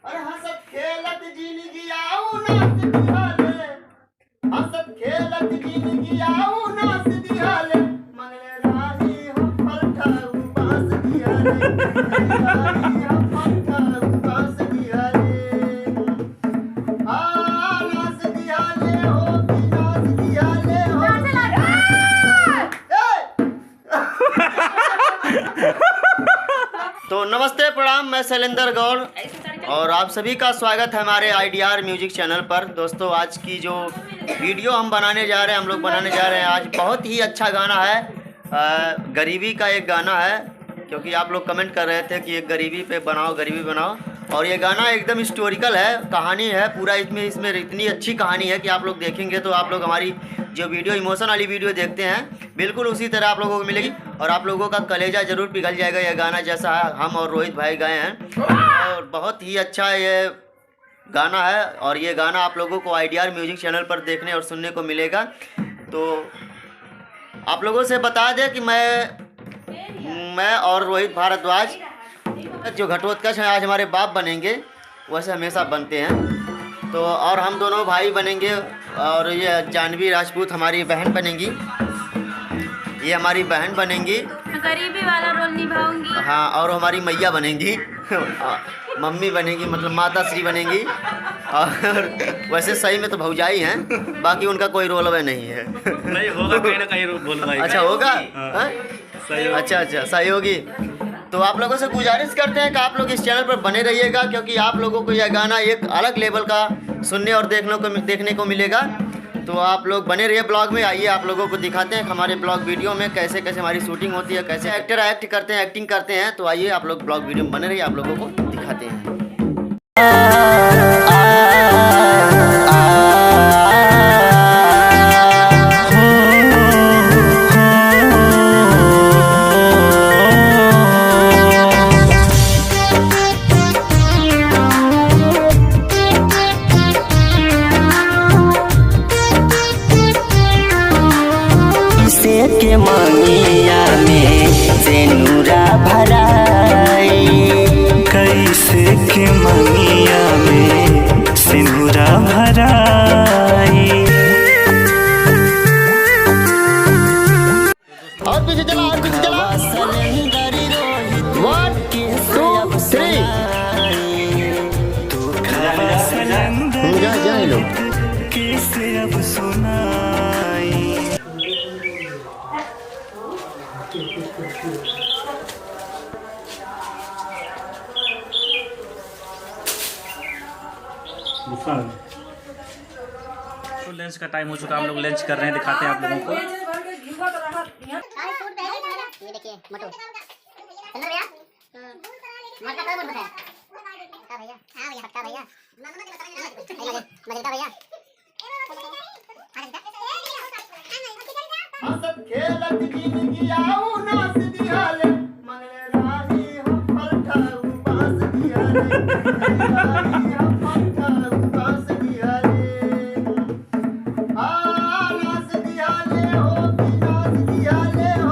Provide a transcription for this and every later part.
अरे हंसत खेलत जिंदगी आऊ नाच दिहाले, हंसत खेलत जिंदगी आऊ नाच दिहाले, मंगले राही हम पलटा उपास दिहाले, राही हम पलटा उपास दिहाले, नाच दिहाले हो कि नाच दिहाले हो। तो नमस्ते प्रणाम, मैं शैलेंद्र गौड़ और आप सभी का स्वागत है हमारे IDR म्यूजिक चैनल पर। दोस्तों आज की जो वीडियो हम बनाने जा रहे हैं, हम लोग बनाने जा रहे हैं आज बहुत ही अच्छा गाना है। गरीबी का एक गाना है, क्योंकि आप लोग कमेंट कर रहे थे कि एक गरीबी पे बनाओ, गरीबी बनाओ। और ये गाना एकदम हिस्टोरिकल है, कहानी है पूरा, इसमें इतनी अच्छी कहानी है कि आप लोग देखेंगे तो आप लोग हमारी जो वीडियो इमोशन वाली वीडियो देखते हैं बिल्कुल उसी तरह आप लोगों को मिलेगी और आप लोगों का कलेजा ज़रूर पिघल जाएगा। यह गाना जैसा हम और रोहित भाई गाए हैं और बहुत ही अच्छा ये गाना है। और ये गाना आप लोगों को IDR म्यूजिक चैनल पर देखने और सुनने को मिलेगा। तो आप लोगों से बता दें कि मैं और रोहित भारद्वाज जो घटोत्कच हैं आज हमारे बाप बनेंगे, वैसे हमेशा बनते हैं। तो और हम दोनों भाई बनेंगे और ये जानवी राजपूत हमारी बहन बनेंगी, ये हमारी बहन बनेंगी, गरीबी वाला रोल निभाऊंगी। हाँ, और हमारी मैया बनेंगी मम्मी बनेगी, मतलब माता श्री बनेंगी। और वैसे सही में तो भौजाई हैं, बाकी उनका कोई रोल वे नहीं है। नहीं होगा, कहीं ना कहीं रोल भाई। अच्छा होगा, अच्छा सहयोगी। तो आप लोगों से गुजारिश करते हैं कि आप लोग इस चैनल पर बने रहिएगा, क्योंकि आप लोगों को यह गाना एक अलग लेवल का सुनने और देखने को मिलेगा। तो आप लोग बने रहिए ब्लॉग में। आइए आप लोगों को दिखाते हैं हमारे ब्लॉग वीडियो में कैसे कैसे हमारी शूटिंग होती है, कैसे एक्टर एक्ट करते हैं, एक्टिंग करते हैं। तो आइए आप लोग ब्लॉग वीडियो में बने रहिए, आप लोगों को दिखाते हैं। के मंगिया में सेनुरा भराई, कैसे के मंगिया में सेनुरा भराई। और पीछे चला, और पीछे चला। 1 2 3 जा लो। कैसे अब सुनाई। तो लंच का टाइम हो चुका, हम लोग लंच कर रहे हैं, दिखाते हैं आप लोगों को। ये देखिए मोटू चंद्र भैया, मरका कब बताया का भैया? हां भैया, पक्का भैया, मजेदा भैया। हंसत खेलत जिंदगी आऊ नाच दिहाले, मंगले राही हम पलटा उपास दिहाले, राही हम पलटा उपास दिहाले, नाच दिहाले हो कि नाच दिहाले हो।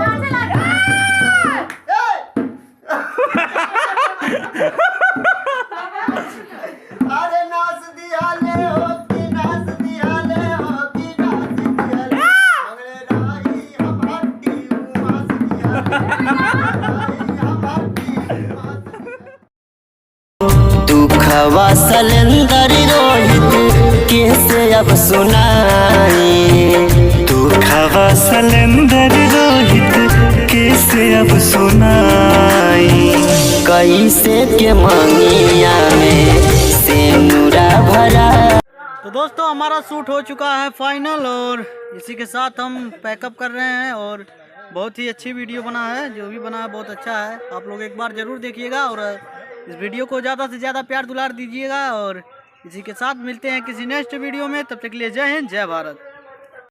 अरे नाच दिहाले हो कि नाच दिहाले हो कि नाच दिहाले, मंगले राही हम हड्डी उमास दिहाले, हम हड्डी उमास दिहाले। दुखवा सलेंदर रोहित कैसे अब सुनाई, दुखवा सलेंदर रोहित कैसे अब सुनाई। कैसे के मंगिया में सेनुरा भरा। तो दोस्तों हमारा शूट हो चुका है फाइनल और इसी के साथ हम पैकअप कर रहे हैं और बहुत ही अच्छी वीडियो बना है, जो भी बना है बहुत अच्छा है। आप लोग एक बार ज़रूर देखिएगा और इस वीडियो को ज़्यादा से ज़्यादा प्यार दुलार दीजिएगा। और इसी के साथ मिलते हैं किसी नेक्स्ट वीडियो में, तब तक के लिए जय हिंद, जय भारत।